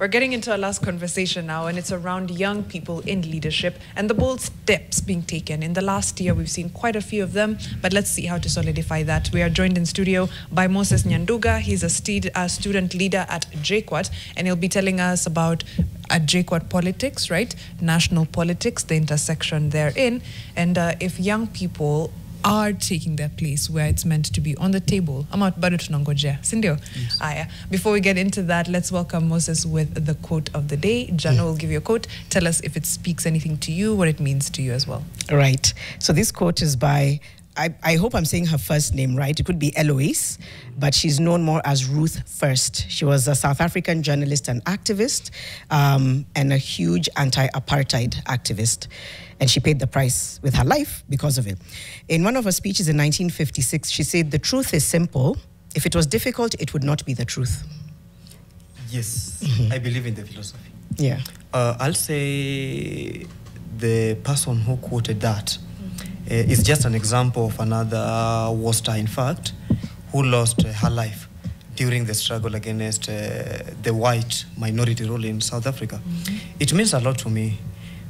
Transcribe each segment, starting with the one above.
We're getting into our last conversation now, and it's around young people in leadership and the bold steps being taken. In the last year, we've seen quite a few of them, but let's see how to solidify that. We are joined in studio by Moses Nyanduga. He's a student leader at JKUAT, and he'll be telling us about at JKUAT politics, right? National politics, the intersection therein, and if young people are taking their place where it's meant to be on the table. Bado tunangoja, sindio? Aya. Before we get into that, let's welcome Moses with the quote of the day. Jano will give you a quote. Tell us if it speaks anything to you, what it means to you as well. Right. So this quote is by, I hope I'm saying her first name right. It could be Eloise, but she's known more as Ruth First. She was a South African journalist and activist, and a huge anti-apartheid activist. And she paid the price with her life because of it. In one of her speeches in 1956, she said, "The truth is simple. If it was difficult, it would not be the truth." Yes, I believe in the philosophy. Yeah. I'll say the person who quoted that is just an example of another war star, in fact, who lost her life during the struggle against the white minority rule in South Africa. It means a lot to me,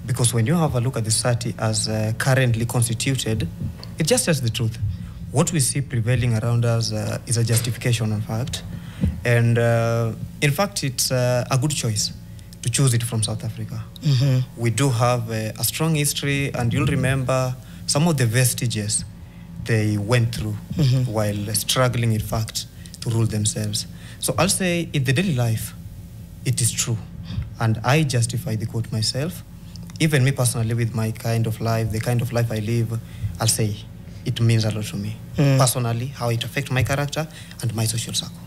because when you have a look at the society as currently constituted, it just says the truth. What we see prevailing around us is a justification, in fact. And in fact, it's a good choice to choose it from South Africa. We do have a strong history, and you'll remember some of the vestiges they went through while struggling, in fact, to rule themselves. So I'll say in the daily life, it is true. And I justify the quote myself. Even me personally, with my kind of life, the kind of life I live, I'll say it means a lot to me. Personally, how it affects my character and my social circle.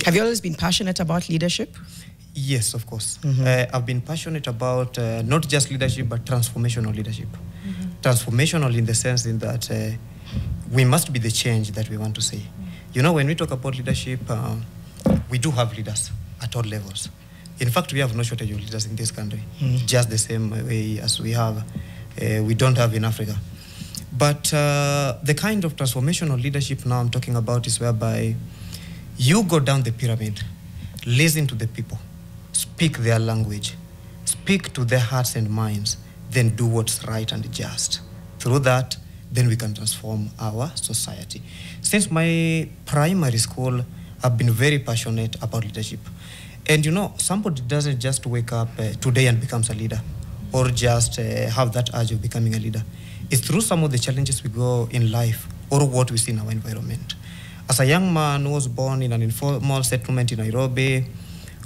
Have you always been passionate about leadership? Yes, of course. I've been passionate about not just leadership, but transformational leadership. Transformational in the sense in that we must be the change that we want to see. You know, when we talk about leadership, we do have leaders at all levels. In fact, we have no shortage of leaders in this country, just the same way as we don't have in Africa. But the kind of transformational leadership now I'm talking about is whereby you go down the pyramid, listen to the people, speak their language, speak to their hearts and minds, then do what's right and just. Through that, then we can transform our society. Since my primary school, I've been very passionate about leadership. And you know, somebody doesn't just wake up today and becomes a leader, or just have that urge of becoming a leader. It's through some of the challenges we go in life, or what we see in our environment. As a young man who was born in an informal settlement in Nairobi,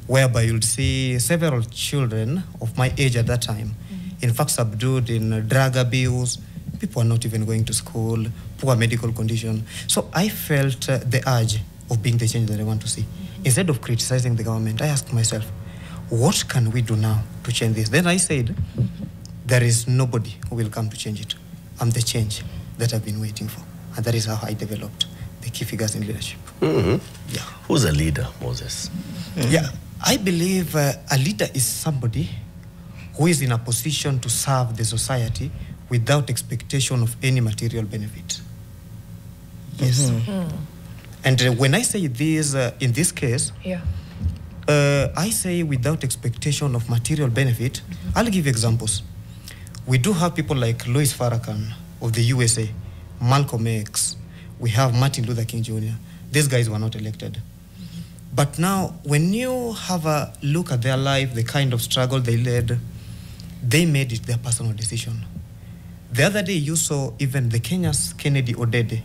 whereby you'll see several children of my age at that time, in fact, subdued in drug abuse, people are not even going to school, poor medical condition. So I felt the urge of being the change that I want to see. Instead of criticizing the government, I asked myself, what can we do now to change this? Then I said, there is nobody who will come to change it. I'm the change that I've been waiting for. And that is how I developed the key figures in leadership. Yeah. Who's a leader, Moses? Yeah, I believe a leader is somebody who is in a position to serve the society without expectation of any material benefit. Yes. And when I say this, in this case, I say without expectation of material benefit. I'll give examples. We do have people like Louis Farrakhan of the USA, Malcolm X. We have Martin Luther King Jr. These guys were not elected. But now, when you have a look at their life, the kind of struggle they led, they made it their personal decision. The other day, you saw even the Kenya's Kennedy Odede,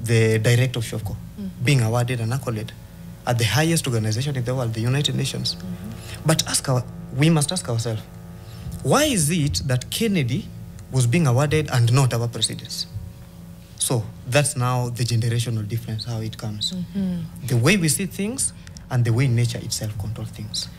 the director of Shofco, being awarded an accolade at the highest organization in the world, the United Nations. But we must ask ourselves, why is it that Kennedy was being awarded and not our presidents? So that's now the generational difference, how it comes. The way we see things and the way nature itself controls things.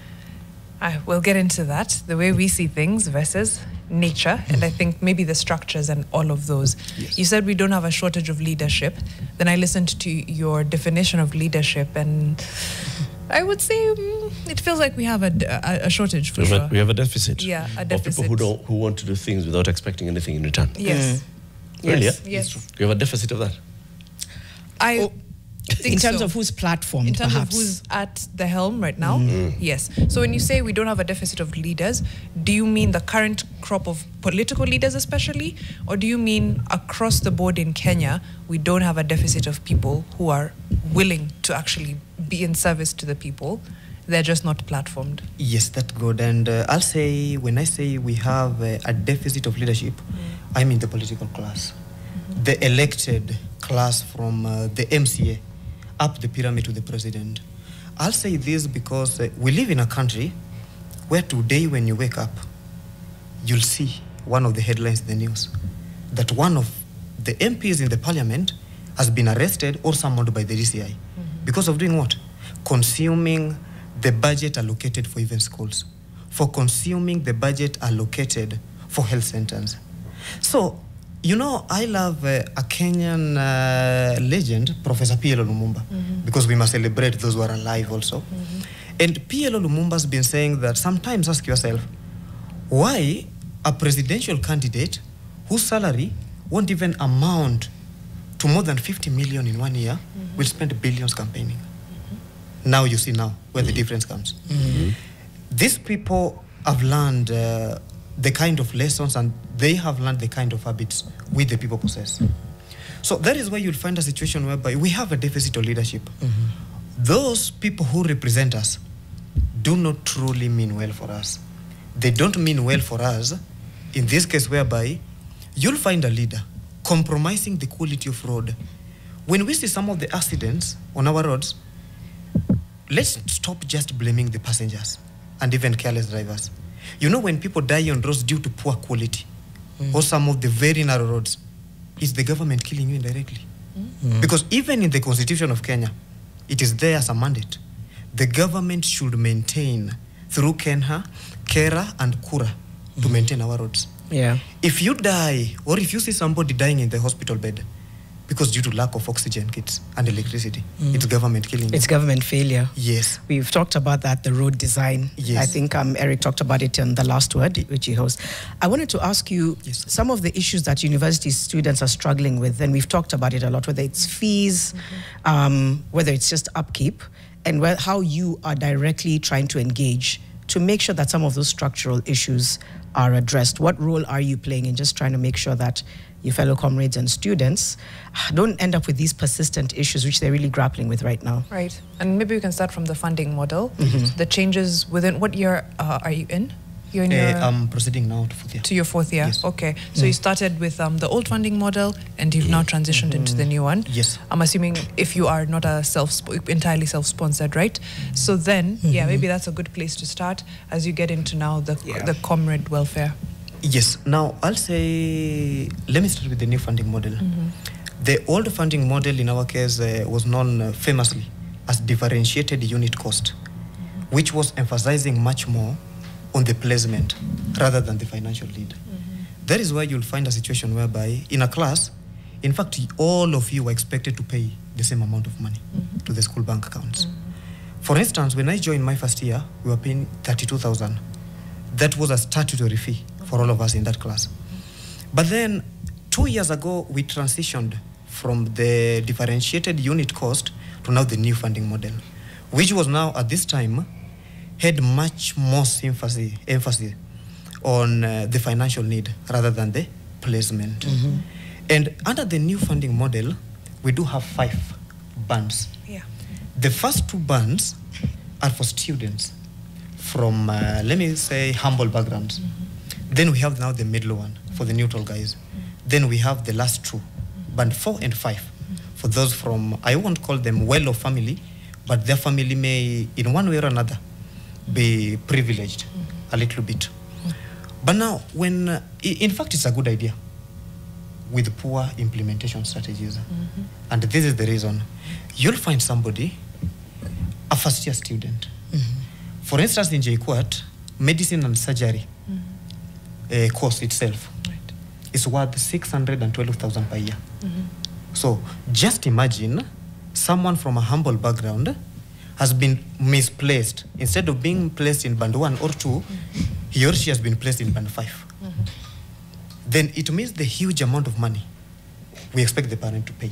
We'll get into that, the way we see things versus nature, and I think maybe the structures and all of those. Yes. You said we don't have a shortage of leadership. Then I listened to your definition of leadership, and I would say it feels like we have a shortage for sure. We have a deficit. Yeah, a deficit. Of people who want to do things without expecting anything in return. Yes. Really? Yes. Yes. You have a deficit of that? think In terms so. of who's platformed, In terms perhaps. of who's at the helm right now, yes. So when you say we don't have a deficit of leaders, do you mean the current crop of political leaders especially? Or do you mean across the board in Kenya, we don't have a deficit of people who are willing to actually be in service to the people? They're just not platformed. Yes, that's good. And I'll say, when I say we have a deficit of leadership, I mean the political class. The elected class from the MCA up the pyramid to the president. I'll say this because we live in a country where today when you wake up, you'll see one of the headlines in the news that one of the MPs in the parliament has been arrested or summoned by the DCI because of doing what? Consuming the budget allocated for even schools, for consuming the budget allocated for health centers. So, you know, I love a Kenyan legend, Professor P.L. Lumumba, because we must celebrate those who are alive also. And P.L. Lumumba's been saying that sometimes ask yourself, why a presidential candidate whose salary won't even amount to more than 50 million in 1 year will spend billions campaigning? Now you see now where the difference comes. These people have learned the kind of lessons and they have learned the kind of habits we the people possess. So that is why you'll find a situation whereby we have a deficit of leadership. Those people who represent us do not truly mean well for us. They don't mean well for us in this case whereby you'll find a leader compromising the quality of road. When we see some of the accidents on our roads, let's stop just blaming the passengers and even careless drivers. You know, when people die on roads due to poor quality or some of the very narrow roads, is the government killing you indirectly? Because even in the Constitution of Kenya, it is there as a mandate. The government should maintain through Kenha, Kera, and Kura to maintain our roads. Yeah. If you die or if you see somebody dying in the hospital bed because due to lack of oxygen kits and electricity, it's government killing you. It's government failure. Yes. We've talked about that, the road design. Yes. I think Eric talked about it in the last word, which he hosts. I wanted to ask you some of the issues that university students are struggling with, and we've talked about it a lot, whether it's fees, whether it's just upkeep, and how you are directly trying to engage to make sure that some of those structural issues are addressed. What role are you playing in just trying to make sure that your fellow comrades and students don't end up with these persistent issues which they're really grappling with right now? Right. And maybe we can start from the funding model. The changes within, what year are you in? You're in I'm proceeding now to 4th year. To your 4th year? Yes. Okay. So you started with the old funding model and you've now transitioned into the new one. Yes. I'm assuming if you are not a entirely self-sponsored, right? So then, yeah, maybe that's a good place to start as you get into now the comrade welfare. Yes. Now, I'll say, let me start with the new funding model. The old funding model in our case was known famously as differentiated unit cost, which was emphasizing much more on the placement rather than the financial lead. That is why you'll find a situation whereby in a class, in fact, all of you are expected to pay the same amount of money to the school bank accounts. For instance, when I joined my first year, we were paying 32,000. That was a statutory fee for all of us in that class. But then 2 years ago, we transitioned from the differentiated unit cost to now the new funding model, which was now at this time had much more emphasis on the financial need rather than the placement. And under the new funding model, we do have 5 bands. Yeah. The first 2 bands are for students from, let me say, humble backgrounds. Then we have now the middle one for the neutral guys. Then we have the last 2, band 4 and 5, for those from, I won't call them well-off family, but their family may, in one way or another, be privileged a little bit. But now, when, in fact, it's a good idea with poor implementation strategies. And this is the reason. You'll find somebody, a first-year student. For instance, in JKUAT, medicine and surgery course itself is worth 612,000 per year. So just imagine someone from a humble background has been misplaced. Instead of being placed in band 1 or 2, he or she has been placed in band 5. Then it means the huge amount of money we expect the parent to pay.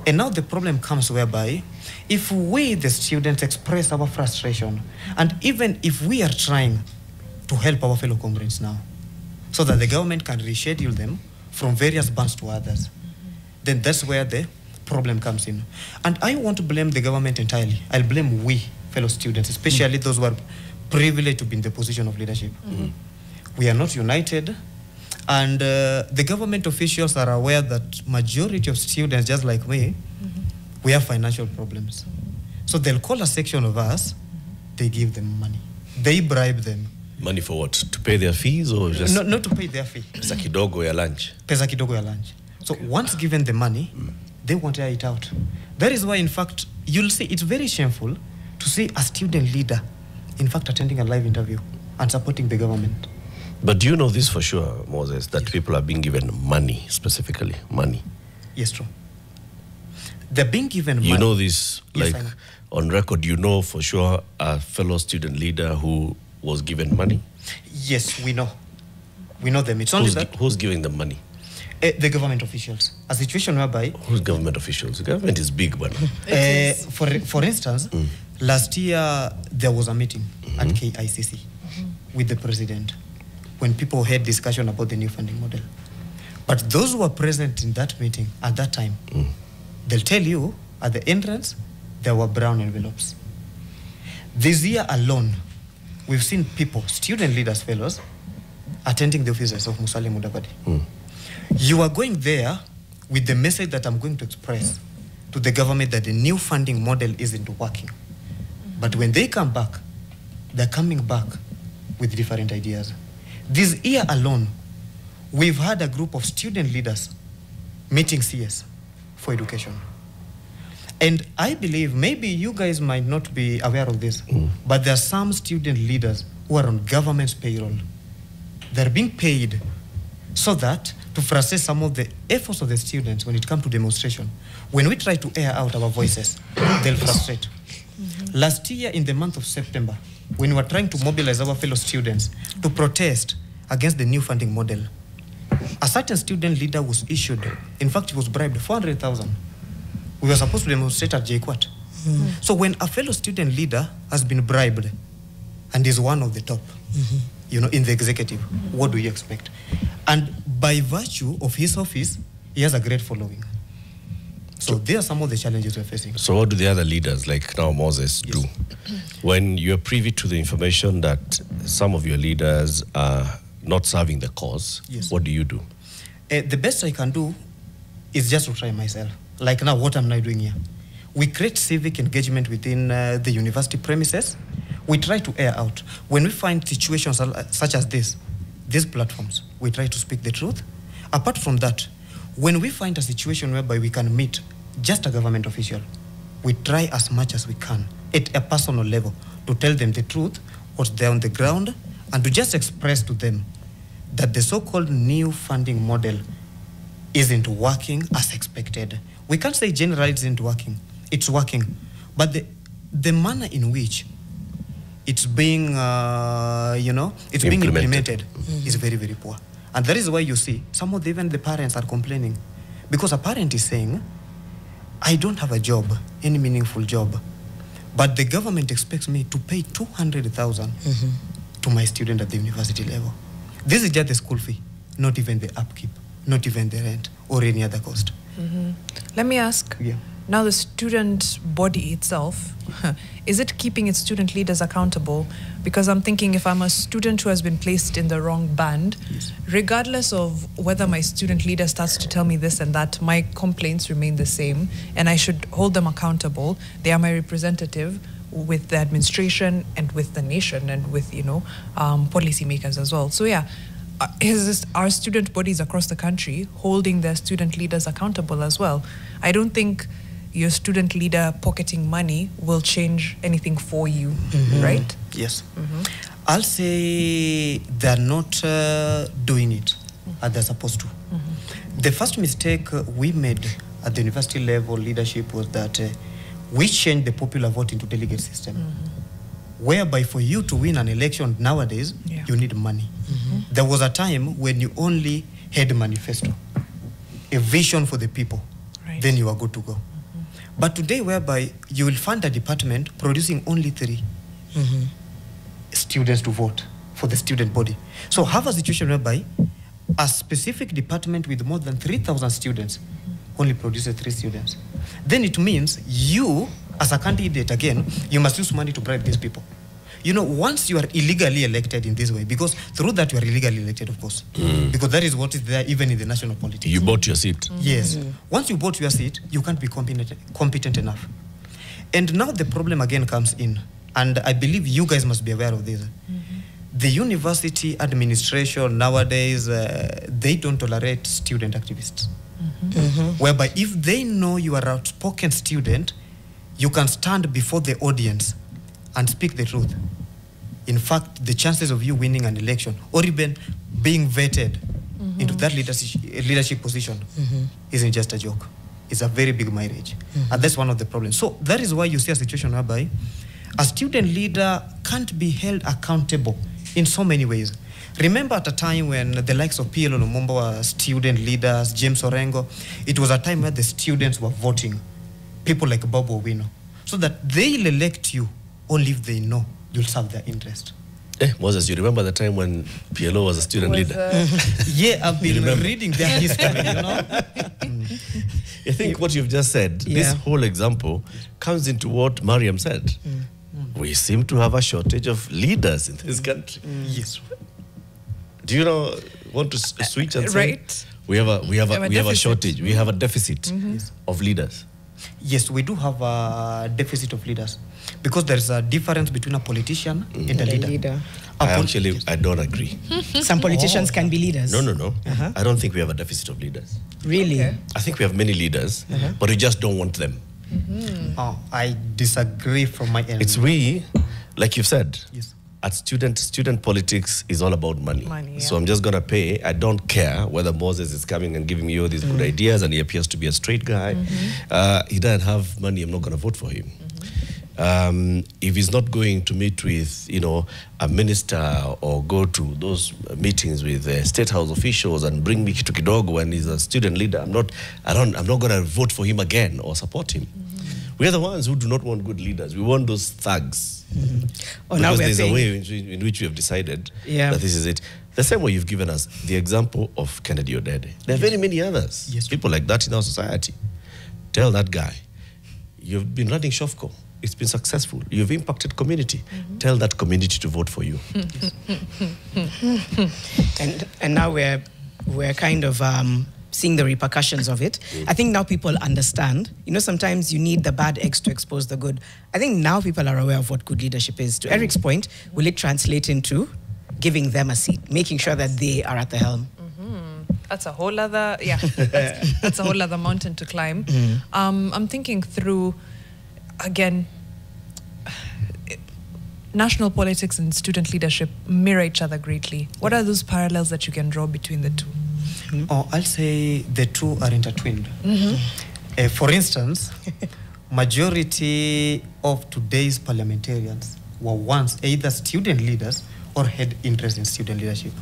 And now the problem comes whereby if we, the students, express our frustration, and even if we are trying to help our fellow comrades now, so that the government can reschedule them from various bans to others, then that's where the problem comes in. And I won't blame the government entirely. I'll blame we, fellow students, especially those who are privileged to be in the position of leadership. We are not united. And the government officials are aware that majority of students, just like me, we have financial problems. So they'll call a section of us, they give them money. They bribe them. Money for what? To pay their fees or just? No, not to pay their fee. Pesa kidogo ya lunch. Pesa kidogo ya lunch. So once given the money, they want to air it out. That is why, in fact, you'll see it's very shameful to see a student leader, in fact, attending a live interview and supporting the government. But do you know this for sure, Moses, that people are being given money, specifically money? Yes, true. They're being given money. You know this, Yes, like I know. on record, you know for sure a fellow student leader who was given money? Yes, we know. We know them. It's only that Who's giving them money? the government officials. A situation whereby, Who's government officials? The government is big, but for instance, last year there was a meeting at KICC with the president when people had discussion about the new funding model. But those who were present in that meeting at that time, they'll tell you at the entrance there were brown envelopes. This year alone, we've seen people, student leaders, fellows, attending the offices of Musalia Mudavadi. You are going there with the message that I'm going to express to the government that the new funding model isn't working. But when they come back, they're coming back with different ideas. This year alone, we've had a group of student leaders meeting CS for education. And I believe maybe you guys might not be aware of this, but there are some student leaders who are on government's payroll. They're being paid so that to frustrate some of the efforts of the students when it comes to demonstration. When we try to air out our voices, they'll frustrate. Last year in the month of September, when we were trying to mobilize our fellow students to protest against the new funding model, a certain student leader was issued, in fact he was bribed 400,000. We were supposed to demonstrate at JKUAT. So when a fellow student leader has been bribed and is one of the top, you know, in the executive, what do you expect? And by virtue of his office, he has a great following. So there are some of the challenges we're facing. so what do the other leaders, like now Moses, do? When you're privy to the information that some of your leaders are not serving the cause, what do you do? The best I can do is just to try myself. Like now, what I'm now doing here. We create civic engagement within the university premises. We try to air out. When we find situations such as this, these platforms, we try to speak the truth. Apart from that, when we find a situation whereby we can meet just a government official, we try as much as we can at a personal level to tell them the truth, what's there on the ground, and to just express to them that the so-called new funding model isn't working as expected. We can't say generally it isn't working. It's working. But the manner in which it's being, being implemented is very, very poor. And that is why you see some of even the parents are complaining. Because a parent is saying, I don't have a job, any meaningful job, but the government expects me to pay 200,000 to my student at the university level. This is just the school fee, not even the upkeep, not even the rent or any other cost. Let me ask, now the student body itself, is it keeping its student leaders accountable? Because I'm thinking if I'm a student who has been placed in the wrong band, regardless of whether my student leader starts to tell me this and that, my complaints remain the same and I should hold them accountable. They are my representative with the administration and with the nation and with, policymakers as well. So are student bodies across the country holding their student leaders accountable as well? I don't think your student leader pocketing money will change anything for you, right? Yes. I'll say they're not doing it as they're supposed to. The first mistake we made at the university level leadership was that we changed the popular vote into delegate system, whereby for you to win an election nowadays, you need money. There was a time when you only had a manifesto, a vision for the people, then you are good to go. But today, whereby you will find a department producing only 3 students to vote for the student body. So have a situation whereby a specific department with more than 3,000 students only produces 3 students. Then it means you, as a candidate, again, you must use money to bribe these people. You know, once you are illegally elected in this way, because through that you are illegally elected, of course, because that is what is there even in the national politics. You bought your seat. Yes. Once you bought your seat, you can't be competent enough. And now the problem again comes in, and I believe you guys must be aware of this. The university administration nowadays, they don't tolerate student activists. Whereby if they know you are an outspoken student, you can stand before the audience and speak the truth. In fact, the chances of you winning an election or even being vetted into that leadership position isn't just a joke. It's a very big mileage. And that's one of the problems. So that is why you see a situation whereby a student leader can't be held accountable in so many ways. Remember at a time when the likes of PLO Lumumba were student leaders, James Orengo, it was a time where the students were voting, people like Bob Owino, so that they'll elect you only if they know you'll serve their interest. Moses, you remember the time when PLO was a student leader? Yeah, I've been reading their history, you know. I think what you've just said, this whole example comes into what Mariam said. We seem to have a shortage of leaders in this country. Yes. Do you know, want to switch and say? Right. We have a shortage, we have a deficit of leaders. Yes, we do have a deficit of leaders because there is a difference between a politician and a leader. I don't agree. Some politicians can be leaders. No. I don't think we have a deficit of leaders. Really? Okay. I think we have many leaders, but we just don't want them. I disagree from my end. It's we, like you've said, Yes. at student politics is all about money. Money, So I'm just going to pay. I don't care whether Moses is coming and giving me all these good ideas and he appears to be a straight guy. He doesn't have money, I'm not going to vote for him. If he's not going to meet with, a minister or go to those meetings with state house officials and bring me to Kidogo when he's a student leader, I'm not going to vote for him again or support him. We're the ones who do not want good leaders. We want those thugs. Because there's a way in which we have decided that this is it. The same way you've given us the example of Kennedy Odede. There are very many others. Yes. People like that in our society. Tell that guy, you've been running Shofco. It's been successful. You've impacted community. Tell that community to vote for you. And now we're kind of seeing the repercussions of it. I think now people understand. Sometimes you need the bad eggs to expose the good. I think now people are aware of what good leadership is. To Eric's point, will it translate into giving them a seat, making sure that they are at the helm? That's a whole other, that's a whole other mountain to climb. I'm thinking through, again, national politics and student leadership mirror each other greatly. What are those parallels that you can draw between the two? I'll say the two are intertwined. For instance, majority of today's parliamentarians were once either student leaders or had interest in student leadership.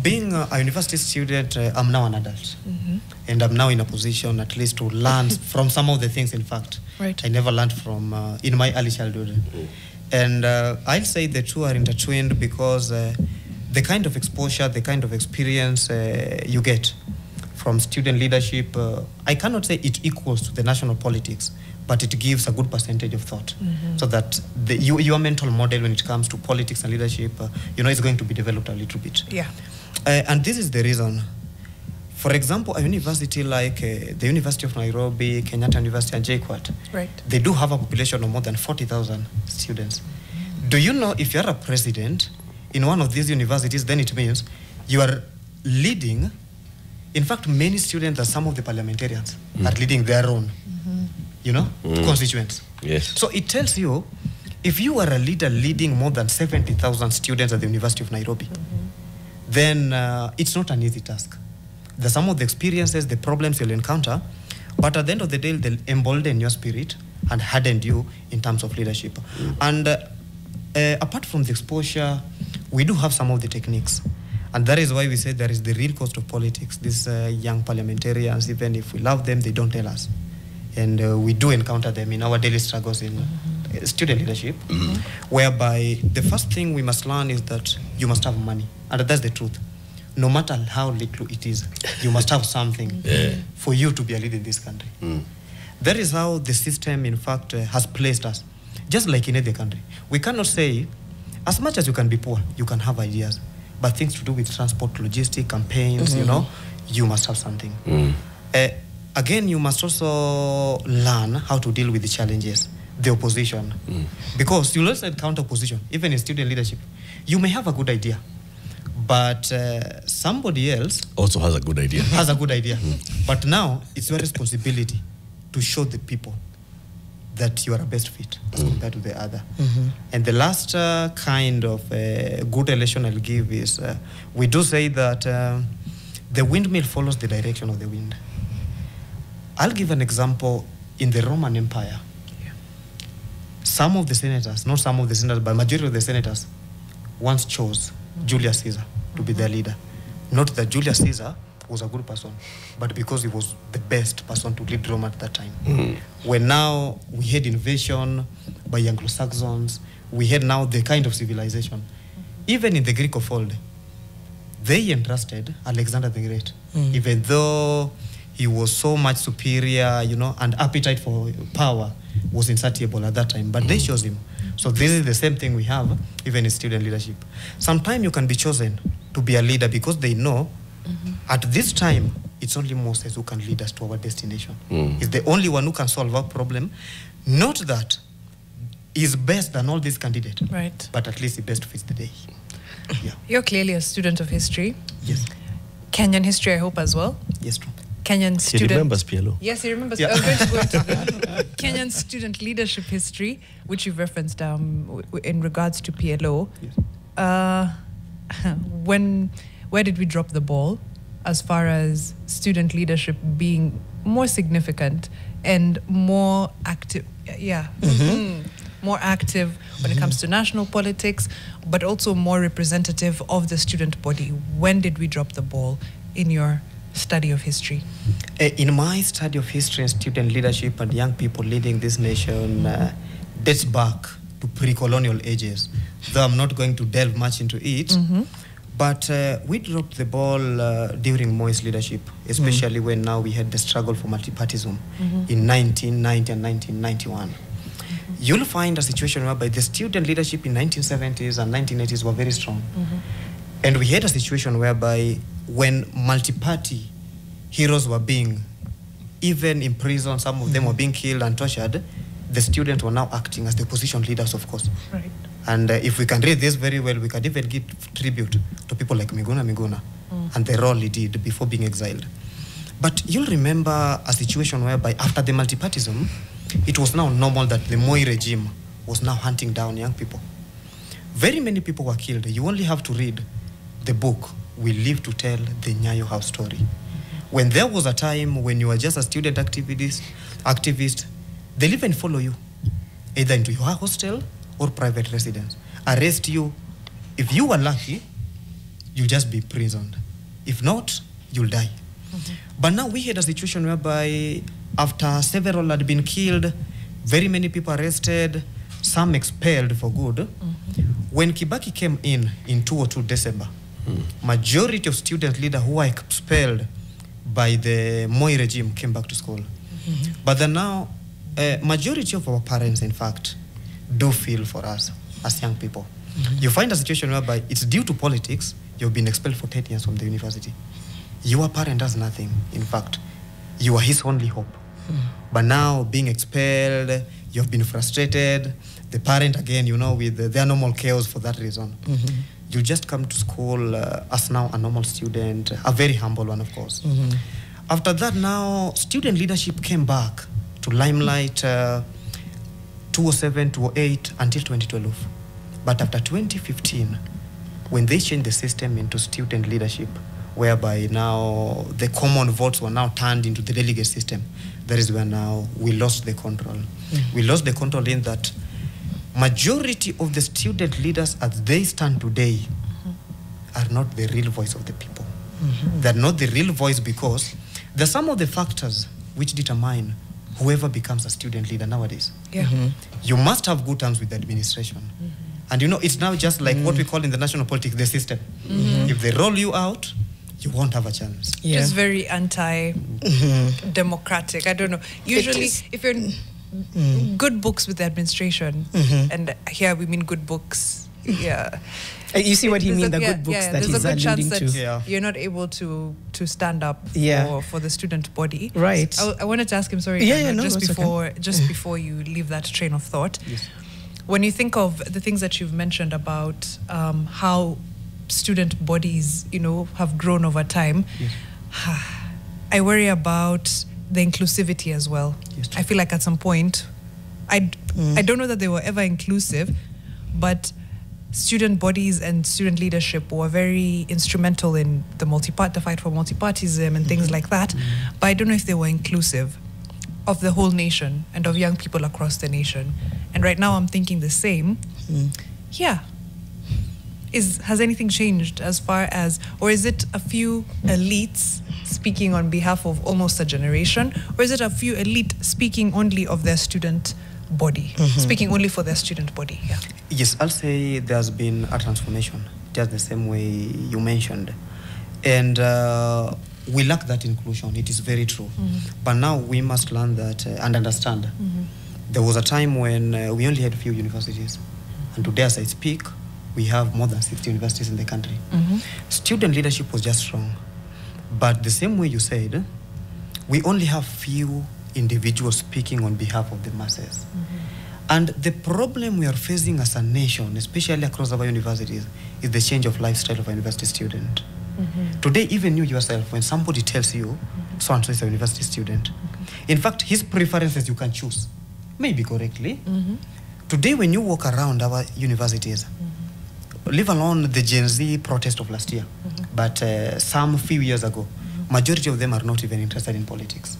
Being a university student, I'm now an adult. And I'm now in a position at least to learn from some of the things, in fact, I never learned from in my early childhood. And I'll say the two are intertwined because the kind of exposure, the kind of experience you get from student leadership, I cannot say it equals to the national politics, but it gives a good percentage of thought, so that your mental model when it comes to politics and leadership, is going to be developed a little bit. And this is the reason. For example, a university like the University of Nairobi, Kenyan University, and JKUAT, they do have a population of more than 40,000 students. Do you know if you're a president in one of these universities, then it means you are leading, in fact, many students and some of the parliamentarians are leading their own, constituents. Yes. So it tells you, if you are a leader leading more than 70,000 students at the University of Nairobi, then it's not an easy task. There's some of the experiences, the problems you'll encounter, but at the end of the day, they'll embolden your spirit and harden you in terms of leadership. And apart from the exposure, we do have some of the techniques. And that is why we say there is the real cost of politics. These young parliamentarians, even if we love them, they don't tell us. And we do encounter them in our daily struggles in student leadership, whereby the first thing we must learn is that you must have money. And that's the truth. No matter how little it is, you must have something for you to be a leader in this country. That is how the system, in fact, has placed us. Just like in every country. We cannot say, as much as you can be poor, you can have ideas. But things to do with transport, logistic, campaigns, you know, you must have something. Again, you must also learn how to deal with the challenges, the opposition. Because you'll also encounter opposition, even in student leadership. You may have a good idea, but somebody else Also has a good idea. has a good idea. But now it's your responsibility to show the people that you are a best fit as compared to the other. And the last kind of good relation I'll give is, we do say that the windmill follows the direction of the wind. I'll give an example. In the Roman Empire, some of the senators, not some of the senators, but majority of the senators once chose Julius Caesar to be their leader. Not that Julius Caesar was a good person, but because he was the best person to lead Rome at that time. When now we had invasion by Anglo-Saxons, we had now the kind of civilization. Even in the Greek of old, they entrusted Alexander the Great, even though he was so much superior, you know, and appetite for power was insatiable at that time, but they chose him. So this is the same thing we have even in student leadership. Sometimes you can be chosen to be a leader because they know at this time it's only Moses who can lead us to our destination. He's the only one who can solve our problem. Not that he's best than all these candidates, Right. but at least he best fits the day. You're clearly a student of history. Yes. Kenyan history, I hope, as well. Yes, true. Kenyan He student. remembers PLO. Yes, he remembers. Yeah. I was going to go into the Kenyan student leadership history, which you've referenced in regards to PLO. Yes. Where did we drop the ball as far as student leadership being more significant and more active? More active when it comes to national politics, but also more representative of the student body. When did we drop the ball in your study of history? In my study of history and student leadership and young people leading this nation, dates back to pre-colonial ages. Though I'm not going to delve much into it, but we dropped the ball during Moi's leadership, especially when now we had the struggle for multipartism in 1990 and 1991. You'll find a situation whereby the student leadership in 1970s and 1980s were very strong. And we had a situation whereby when multi-party heroes were being even imprisoned, some of them were being killed and tortured, the students were now acting as the opposition leaders, of course. Right. And if we can read this very well, we can even give tribute to people like Miguna and the role he did before being exiled. But you'll remember a situation whereby after the multipartism, it was now normal that the Moi regime was now hunting down young people. Very many people were killed. You only have to read the book, We Live to Tell the Nyayo House Story. When there was a time when you were just a student activist, they'll even follow you, either into your hostel or private residence. Arrest you. If you were lucky, you'll just be imprisoned. If not, you'll die. But now we had a situation whereby after several had been killed, very many people arrested, some expelled for good. When Kibaki came in 2002 December, majority of student leaders who were expelled by the Moi regime came back to school. But then now, majority of our parents, in fact, do feel for us as young people. You find a situation whereby it's due to politics, you've been expelled for 10 years from the university. Your parent does nothing. In fact, you are his only hope. But now, being expelled, you've been frustrated. The parent, again, you know, with their normal chaos for that reason. You just come to school as now a normal student, a very humble one, of course. After that, now, student leadership came back to limelight 2007, 2008, until 2012. But after 2015, when they changed the system into student leadership, whereby now the common votes were now turned into the delegate system, that is where now we lost the control. We lost the control in that majority of the student leaders as they stand today are not the real voice of the people. They're not the real voice because there's some of the factors which determine whoever becomes a student leader nowadays. Yeah. You must have good terms with the administration. And you know, it's now just like what we call in the national politics, the system. If they roll you out, you won't have a chance. Yeah. Just very anti-democratic. I don't know. Usually, if you're good books with the administration, and here we mean good books, yeah. You see what he means, the yeah, good books yeah, that there's he's a good chance alluding that to. you're not able to stand up for the student body. Right. I wanted to ask him, sorry, just before you leave that train of thought. Yes. When you think of the things that you've mentioned about how student bodies, you know, have grown over time, I worry about the inclusivity as well. Yes. I feel like at some point, I don't know that they were ever inclusive, but student bodies and student leadership were very instrumental in the fight for multipartyism and things like that. But I don't know if they were inclusive of the whole nation and of young people across the nation. And right now I'm thinking the same. Yeah. Has anything changed as far as, or is it a few elites speaking on behalf of almost a generation, or is it a few elite speaking only of their student body, speaking only for their student body? Yeah. Yes, I'll say there's been a transformation, just the same way you mentioned. And we lack that inclusion, it is very true. But now we must learn that and understand. There was a time when we only had a few universities. And today, as I speak, we have more than 60 universities in the country. Student leadership was just strong. But the same way you said, we only have few individuals speaking on behalf of the masses. And the problem we are facing as a nation, especially across our universities, is the change of lifestyle of a university student. Today, even you yourself, when somebody tells you, so-and-so is a university student, in fact, his preferences you can choose, maybe correctly. Today, when you walk around our universities, leave alone the Gen Z protest of last year, but some few years ago, majority of them are not even interested in politics.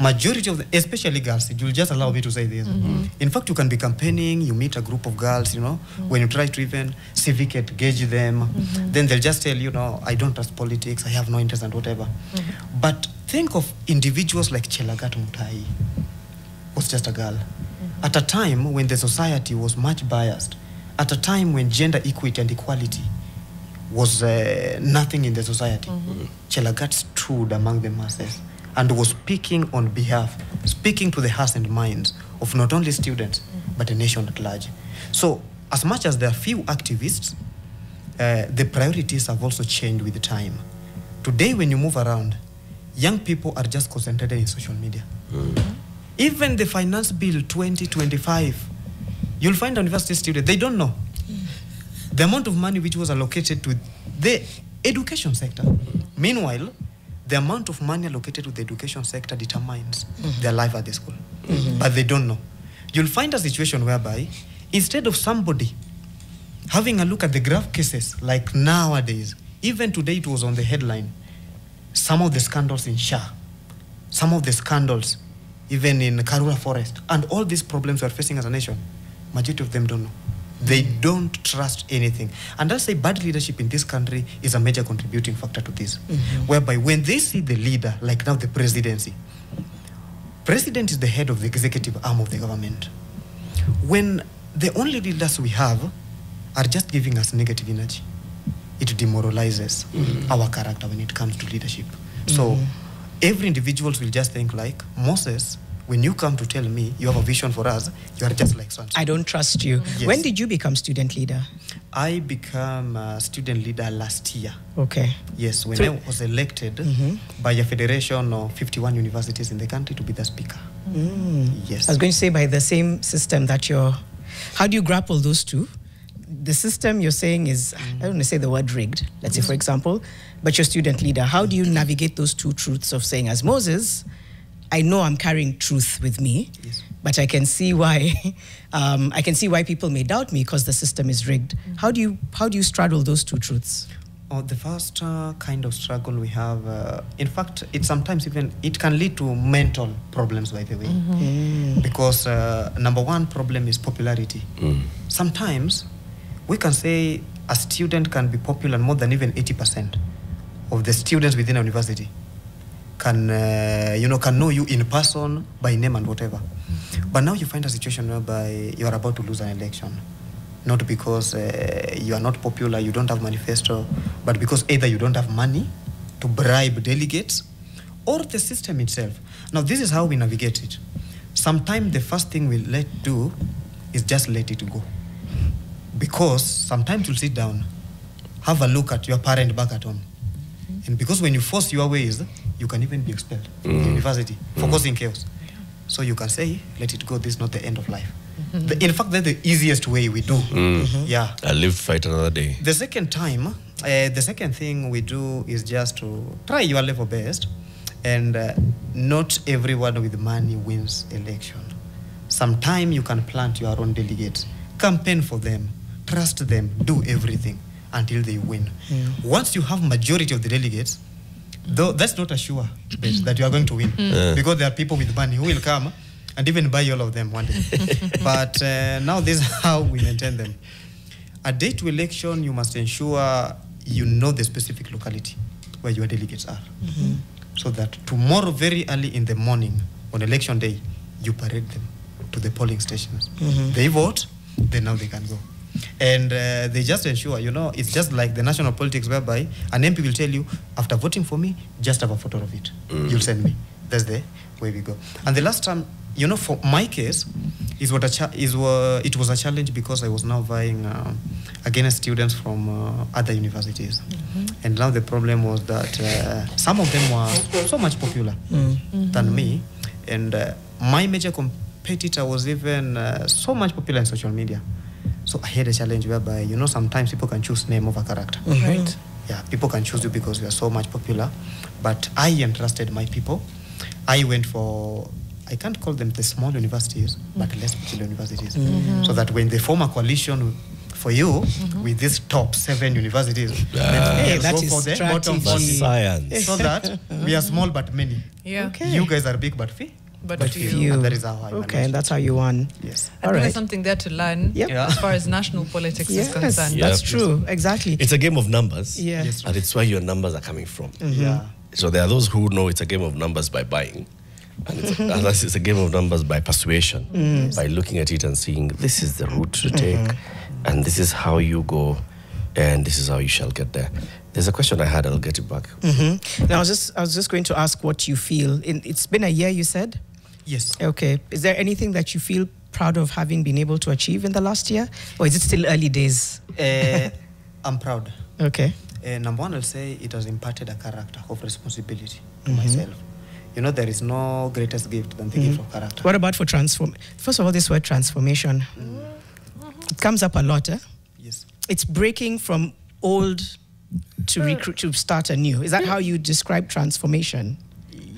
Majority of them, especially girls, you'll just allow me to say this. In fact, you can be campaigning, you meet a group of girls, you know, when you try to even civic engage them, then they'll just tell you, no, I don't trust politics, I have no interest and whatever. But think of individuals like Chelagat Mutai, was just a girl. At a time when the society was much biased, at a time when gender equity and equality was nothing in the society, Chelagat stood among the masses and was speaking on behalf, speaking to the hearts and minds of not only students, but the nation at large. So, as much as there are few activists, the priorities have also changed with the time. Today, when you move around, young people are just concentrated in social media. Even the finance bill 2025, you'll find a university student, they don't know the amount of money which was allocated to the education sector. Meanwhile, the amount of money allocated to the education sector determines their life at the school. But they don't know. You'll find a situation whereby, instead of somebody having a look at the grave cases, like nowadays, even today it was on the headline, some of the scandals in Shah, some of the scandals even in Karura Forest, and all these problems we're facing as a nation, majority of them don't know. They don't trust anything. And I'll say bad leadership in this country is a major contributing factor to this. Whereby when they see the leader, like now the presidency, president is the head of the executive arm of the government. When the only leaders we have are just giving us negative energy, it demoralizes our character when it comes to leadership. So every individual will just think like, Moses, when you come to tell me you have a vision for us, you are just like so-and-so. I don't trust you. Yes. When did you become student leader? I became a student leader last year. Okay. Yes, when I was elected by a federation of 51 universities in the country to be the speaker. Yes. I was going to say by the same system that you're... How do you grapple those two? The system you're saying is, I don't want to say the word rigged, let's say for example, but you're student leader. How do you navigate those two truths of saying, as Moses, I know I'm carrying truth with me, but I can see why people may doubt me because the system is rigged. How do you straddle those two truths? The first kind of struggle we have, in fact, it sometimes even, it can lead to mental problems, by the way. Because number one problem is popularity. Sometimes we can say a student can be popular more than even 80% of the students within a university. can know you in person, by name and whatever. But now you find a situation whereby you are about to lose an election. Not because you are not popular, you don't have manifesto, but because either you don't have money to bribe delegates or the system itself. Now, this is how we navigate it. Sometimes the first thing we do is just let it go. Because sometimes you'll sit down, have a look at your parent back at home. And because when you force your ways, you can even be expelled from the university for causing chaos. So you can say, let it go, this is not the end of life. In fact, that's the easiest way we do. Yeah. I'll live to fight another day. The second thing we do is just to try your level best. And not everyone with money wins election. Sometimes you can plant your own delegates, campaign for them, trust them, do everything until they win. Once you have majority of the delegates, though that's not a sure bet that you are going to win, because there are people with money who will come and even buy all of them one day. But now this is how we maintain them. A day to election, you must ensure you know the specific locality where your delegates are. So that tomorrow, very early in the morning, on election day, you parade them to the polling stations. They vote, then now they can go. And they just ensure, it's just like the national politics whereby an MP will tell you, after voting for me, just have a photo of it. You'll send me. That's the way we go. And the last time, for my case, it was a challenge because I was now vying against students from other universities. And now the problem was that some of them were so much popular than me. And my major competitor was even so much popular in social media. So I had a challenge whereby, sometimes people can choose name over character. Right. Yeah, people can choose you because you are so much popular. But I entrusted my people. I went for, I can't call them the small universities, but less popular universities. So that when they form a coalition for you with these top 7 universities, then that go is for the bottom strategy. Science. so that we are small but many. Yeah. Okay. You guys are big but few. But few. And that is how I manage. Okay, and that's how you won. Yes. I think there's something there to learn Yep. Yeah. as far as national politics is Yes, concerned. that's Yep. true. Exactly. It's a game of numbers. Yeah. Yes. And it's where your numbers are coming from. Yeah. So there are those who know it's a game of numbers by buying. And it's a game of numbers by persuasion, by looking at it and seeing this is the route to take, and this is how you go, and this is how you shall get there. There's a question I had, I'll get it back. Now, I was just going to ask what you feel. It's been a year, you said? Yes. Okay. Is there anything that you feel proud of having been able to achieve in the last year? Or is it still early days? I'm proud. Okay. Number one, I'll say it has imparted a character of responsibility to myself. There is no greatest gift than the gift of character. What about for transform? First of all, this word transformation. It comes up a lot, eh? Yes. It's breaking from old to recruit to start anew. Is that how you describe transformation?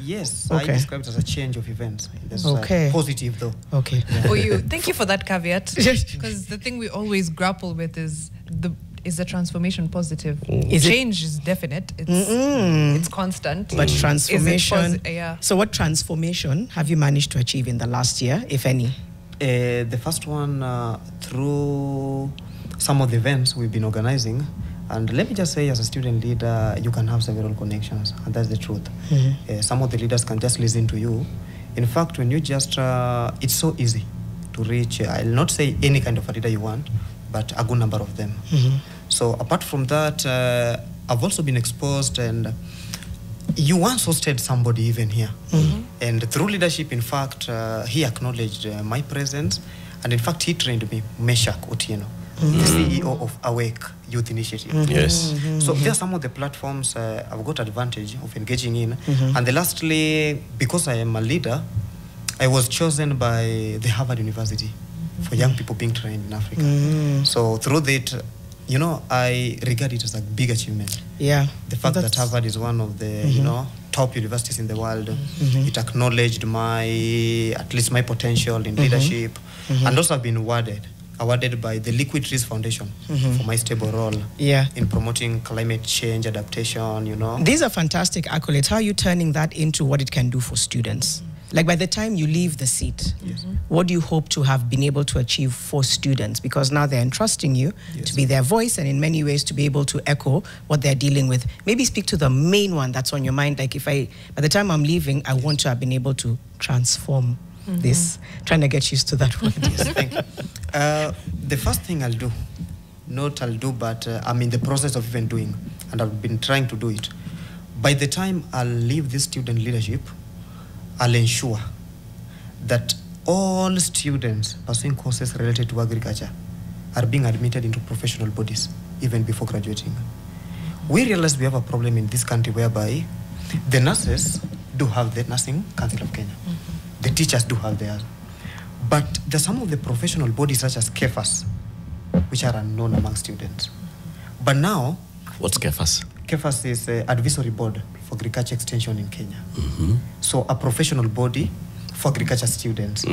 Yes, Okay. I describe it as a change of events. That's Okay. positive though. Okay. For you, thank you for that caveat. Because the thing we always grapple with is the transformation positive? Is it- Change is definite. It's constant. But Is it transformation. yeah. So what transformation have you managed to achieve in the last year, if any? The first one, through some of the events we've been organizing, and let me just say, as a student leader, you can have several connections, and that's the truth. Some of the leaders can just listen to you. In fact, when you just, it's so easy to reach, I'll not say any kind of a leader you want, but a good number of them. So apart from that, I've also been exposed, and you once hosted somebody even here. And through leadership, in fact, he acknowledged my presence, and in fact, he trained me, Meshach Otieno, the CEO of Awake Youth Initiative. Yes. So there are some of the platforms I've got advantage of engaging in. And then lastly, because I am a leader, I was chosen by the Harvard University for young people being trained in Africa. So through that, I regard it as a big achievement. Yeah. The fact that Harvard is one of the, top universities in the world, it acknowledged at least my potential in leadership. And also I've been awarded by the Liquid Trees Foundation for my stable role in promoting climate change adaptation, These are fantastic accolades. How are you turning that into what it can do for students? Like by the time you leave the seat, what do you hope to have been able to achieve for students? Because now they're entrusting you to be their voice and in many ways to be able to echo what they're dealing with. Maybe speak to the main one that's on your mind. Like by the time I'm leaving, I want to have been able to transform this. Trying to get used to that word. Yes, thank you. The first thing I'll do, but I'm in the process of even doing, and I've been trying to do it. By the time I'll leave this student leadership, I'll ensure that all students pursuing courses related to agriculture are being admitted into professional bodies even before graduating. We realize we have a problem in this country whereby the nurses do have the Nursing Council of Kenya. The teachers do have theirs. But there's some of the professional bodies such as KEFAS, which are unknown among students. But now... What's KEFAS? KEFAS is an advisory board for agriculture extension in Kenya. So a professional body for agriculture students.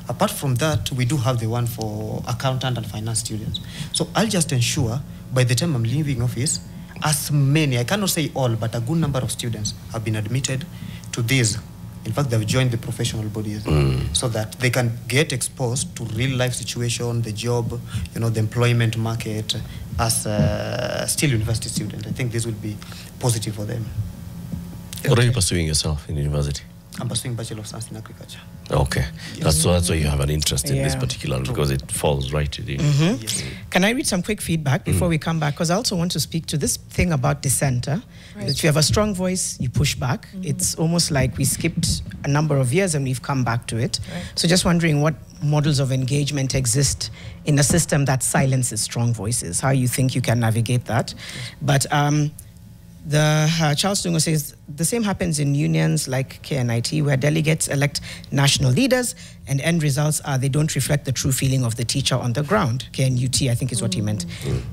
Apart from that, we do have the one for accountant and finance students. So I'll just ensure by the time I'm leaving office, as many, I cannot say all, but a good number of students have been admitted to these. In fact, they've joined the professional bodies so that they can get exposed to real life situation, the job, the employment market as a still university student. I think this will be positive for them. What are you pursuing yourself in university? I'm pursuing Bachelor of Science in Agriculture. Okay. That's why you have an interest in this particular, because it falls right in. Can I read some quick feedback before we come back? Because I also want to speak to this thing about dissent. If you have a strong voice, you push back. It's almost like we skipped a number of years and we've come back to it. So just wondering what models of engagement exist in a system that silences strong voices, how you think you can navigate that. But Charles Dungo says the same happens in unions like KNIT, where delegates elect national leaders and end results are they don't reflect the true feeling of the teacher on the ground. KNUT, I think is what he meant.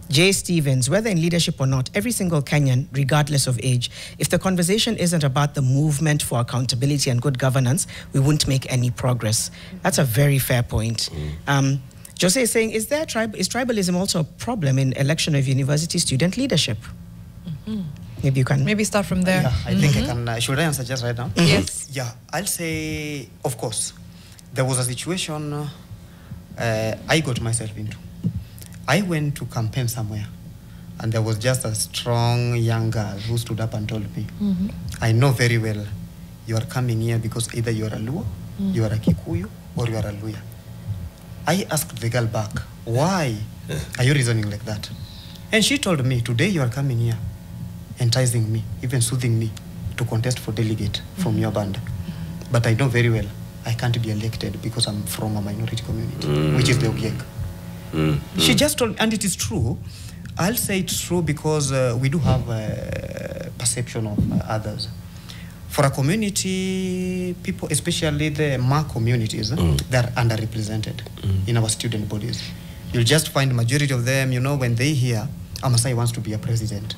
Jay Stevens, whether in leadership or not, every single Kenyan, regardless of age, if the conversation isn't about the movement for accountability and good governance, we won't make any progress. That's a very fair point. Jose is saying, is tribalism also a problem in election of university student leadership? Maybe you can... Maybe start from there. Yeah, I think I can... should I answer just right now? Yes. Yeah, I'll say, of course, there was a situation I got myself into. I went to campaign somewhere, and there was just a strong young girl who stood up and told me, I know very well you are coming here because either you are a Luo, you are a Kikuyu, or you are a Luya. I asked the girl back, why are you reasoning like that? And she told me, today you are coming here, enticing me, even soothing me to contest for delegate from your band. But I know very well I can't be elected because I'm from a minority community, which is the Ogiek. She just told, and it is true. I'll say it's true because we do have a perception of others. For a community, people, especially the Ma communities, they're underrepresented in our student bodies. You'll just find the majority of them, when they hear, Amasai wants to be a president.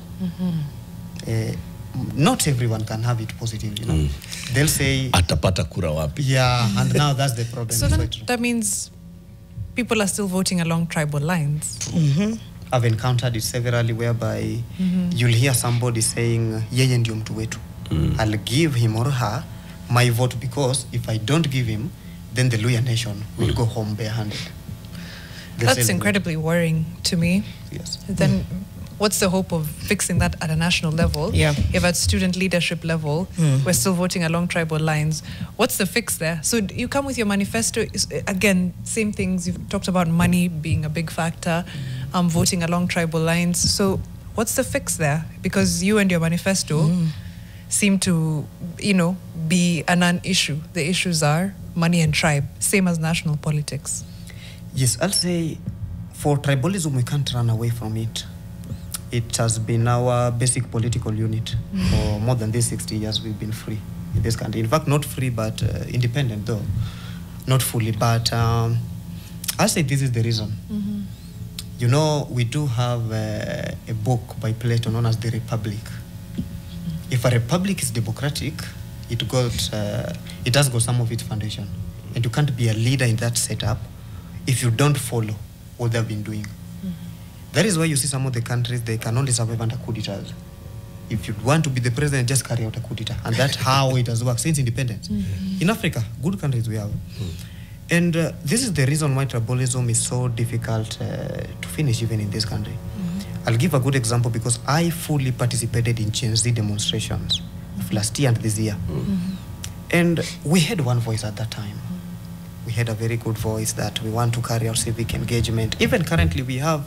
Not everyone can have it positively, They'll say... Atapata kura wapi. Yeah, and now that's the problem. So then that means people are still voting along tribal lines. I've encountered it severally whereby you'll hear somebody saying, yeye ndio mtu wetu. I'll give him or her my vote because if I don't give him, then the Luya nation will go home barehanded. That's incredibly worrying to me. Yes. Then what's the hope of fixing that at a national level? If at student leadership level, we're still voting along tribal lines, what's the fix there? So you come with your manifesto, again, same things. You've talked about money being a big factor, voting along tribal lines. So what's the fix there? Because you and your manifesto seem to, be a non-issue. The issues are money and tribe, same as national politics. Yes, I'll say for tribalism, we can't run away from it. It has been our basic political unit. For more than these 60 years, we've been free in this country. In fact, not free, but independent, though. Not fully, but I'll say this is the reason. We do have a book by Plato known as The Republic. If a republic is democratic, it has got some of its foundation. And you can't be a leader in that setup if you don't follow what they've been doing. That is why you see some of the countries, they can only survive under coup d'etats. if you want to be the president, just carry out a coup d'etat. And that's how it has worked since independence. In Africa, good countries we have. And this is the reason why tribalism is so difficult to finish even in this country. I'll give a good example because I fully participated in Gen Z demonstrations of last year and this year. And we had one voice at that time. We had a very good voice that we want to carry out civic engagement. Even currently we have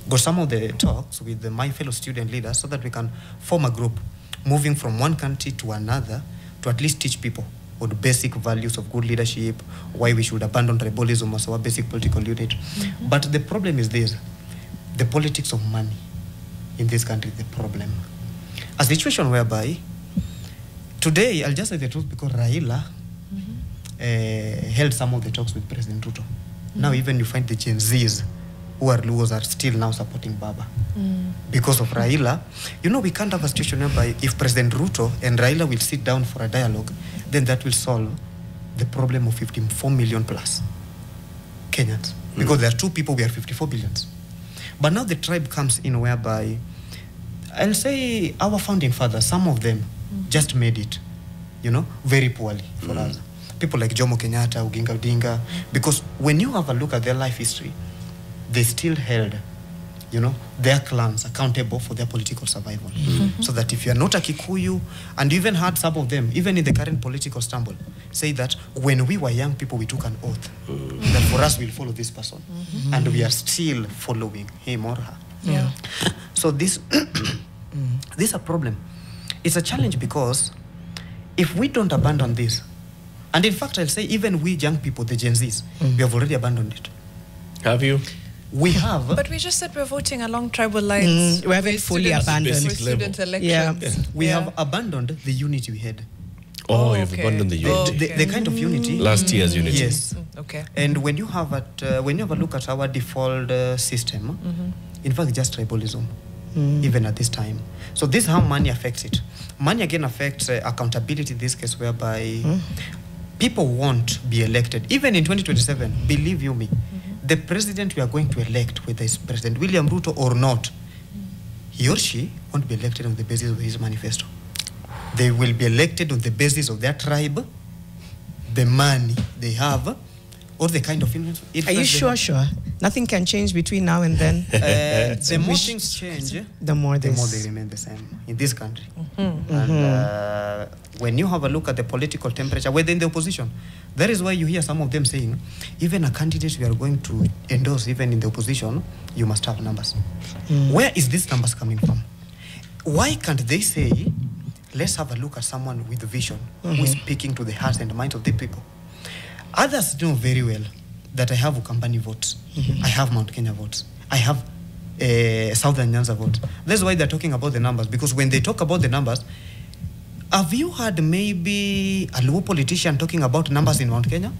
got some of the talks with my fellow student leaders so that we can form a group moving from one country to another to at least teach people on the basic values of good leadership, why we should abandon tribalism as our basic political unit. But the problem is this, the politics of money in this country is the problem. A situation whereby, today, I'll just say the truth because Raila held some of the talks with President Ruto. Now even you find the Gen Zs who are Luos are still now supporting Baba. Because of Raila, you know, we can't have a situation whereby if President Ruto and Raila will sit down for a dialogue, then that will solve the problem of 54 million plus Kenyans. Because there are two people, we are 54 billions. But now the tribe comes in whereby, I'll say our founding fathers, some of them just made it, you know, very poorly for us. People like Jomo Kenyatta, Oginga Odinga, because when you have a look at their life history, they still held, you know, their clans accountable for their political survival. So that if you are not a Kikuyu, and you even had some of them, even in the current political stumble, say that when we were young people, we took an oath that for us we'll follow this person. And we are still following him or her. So this, this is a problem. It's a challenge because if we don't abandon this, and in fact, I'll say even we young people, the Gen Zs, we have already abandoned it. Have you? We have. But we just said we're voting along tribal lines. We haven't fully abandoned. For student elections. We have abandoned the unity we had. Oh, you've abandoned the unity. The kind of unity. Last year's unity. Yes. Okay. And when you have when you have a look at our default system, in fact, it's just tribalism, even at this time. So this is how money affects it. Money again affects accountability in this case, whereby people won't be elected. Even in 2027, believe you me, the president we are going to elect, whether it's President William Ruto or not, he or she won't be elected on the basis of his manifesto. They will be elected on the basis of their tribe, the money they have, or the kind of influence. Are you sure? Nothing can change between now and then? The more things change, the more they remain the same in this country. And when you have a look at the political temperature within the opposition, that is why you hear some of them saying, even a candidate we are going to endorse, even in the opposition, you must have numbers. Where is these numbers coming from? Why can't they say, let's have a look at someone with vision, who is speaking to the hearts and minds of the people? Others know very well that I have Ukambani votes, I have Mount Kenya votes, I have Southern Nyanza votes. That's why they're talking about the numbers, because when they talk about the numbers, have you heard maybe a Luo politician talking about numbers in Mount Kenya?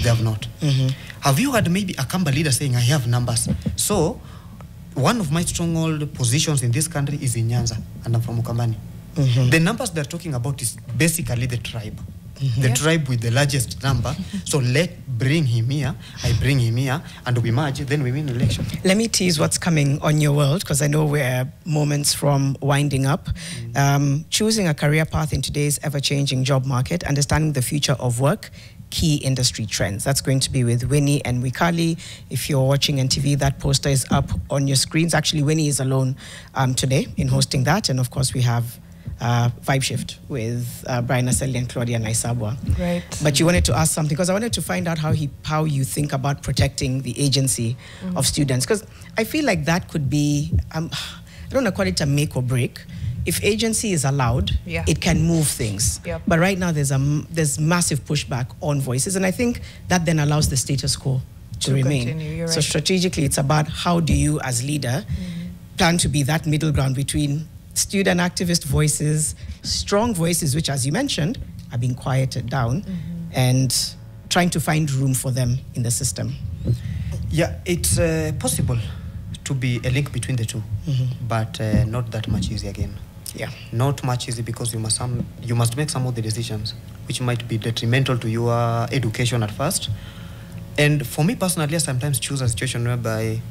They have not. Have you heard maybe a Kamba leader saying, I have numbers? So, one of my stronghold positions in this country is in Nyanza, and I'm from Ukambani. The numbers they're talking about is basically the tribe. The tribe with the largest number. So bring him here, I bring him here, and we merge, then we win the election. Let me tease what's coming on your world, because I know we're moments from winding up. Choosing a career path in today's ever-changing job market, understanding the future of work, key industry trends. That's going to be with Winnie and Wikali. If you're watching NTV, that poster is up on your screens. Actually, Winnie is alone today in hosting that. And of course, we have Vibe Shift with Brian Aseli and Claudia Naisabwa. Right. But you wanted to ask something, because I wanted to find out how you think about protecting the agency of students. Because I feel like that could be, I don't want to call it a make or break. If agency is allowed, it can move things. But right now there's massive pushback on voices. And I think that then allows the status quo to remain. Continue, so strategically, it's about how do you as leader plan to be that middle ground between student activist voices, strong voices, which, as you mentioned, are being quieted down, and trying to find room for them in the system. Yeah, it's possible to be a link between the two, but not that much easy again. Yeah, not much easy, because you must make some of the decisions which might be detrimental to your education at first. And for me personally, I sometimes choose a situation whereby,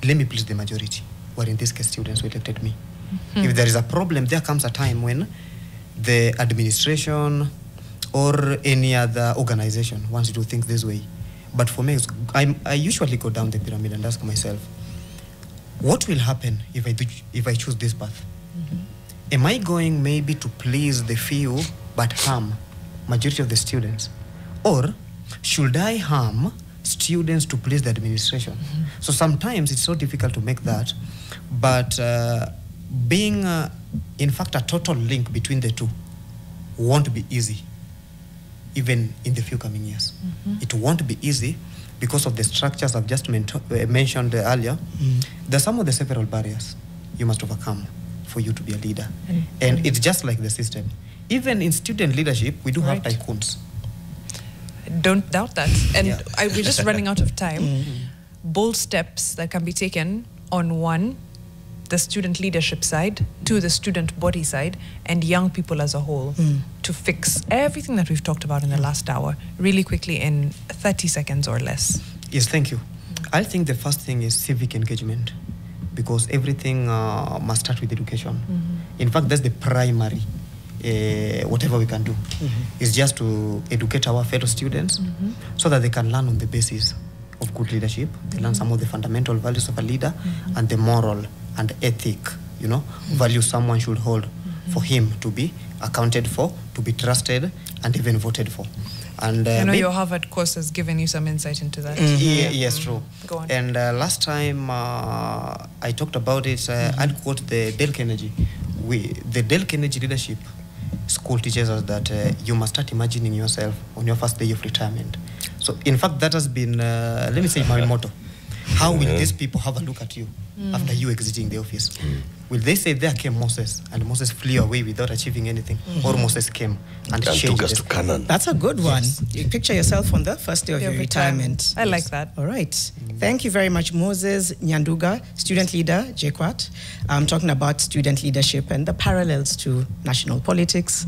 let me please the majority, where in this case students who elected me. If there is a problem, there comes a time when the administration or any other organization wants you to think this way. But for me, I usually go down the pyramid and ask myself, what will happen if I choose this path? Am I going maybe to please the few but harm majority of the students? Or should I harm students to please the administration? So sometimes it's so difficult to make that, but being in fact a total link between the two won't be easy, even in the few coming years. It won't be easy because of the structures I've just mentioned earlier. There's some of the several barriers you must overcome for you to be a leader. And it's just like the system. Even in student leadership, we do have tycoons. Don't doubt that. And we're just running out of time. Bold steps that can be taken on one, the student leadership side, to the student body side, and young people as a whole to fix everything that we've talked about in the last hour, really quickly in 30 seconds or less. Yes, thank you. I think the first thing is civic engagement, because everything must start with education. In fact, that's the primary, whatever we can do, is just to educate our fellow students so that they can learn on the basis of good leadership. They learn some of the fundamental values of a leader and the moral and ethic, values someone should hold for him to be accounted for, to be trusted, and even voted for. And I know your Harvard course has given you some insight into that. Yes, true. Go on. And last time I talked about it, I'd quote the Dale Carnegie. The Dale Carnegie leadership school teaches us that you must start imagining yourself on your first day of retirement. So in fact, that has been, let me say, my motto. How will these people have a look at you after you exiting the office? Will they say, there came Moses, and Moses flew away without achieving anything? Or Moses came and changed us to Canaan. That's a good one. You picture yourself on the first day of your retirement. I like that. All right. Thank you very much, Moses Nyanduga, student leader, JKUAT. I'm talking about student leadership and the parallels to national politics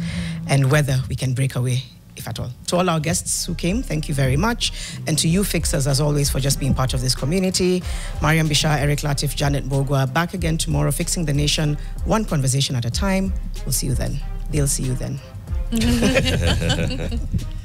and whether we can break away, if at all. To all our guests who came, thank you very much. And to you fixers, as always, for just being part of this community. Mariam Bishar, Eric Latif, Janet Bogwa, back again tomorrow, fixing the nation, one conversation at a time. We'll see you then. They'll see you then.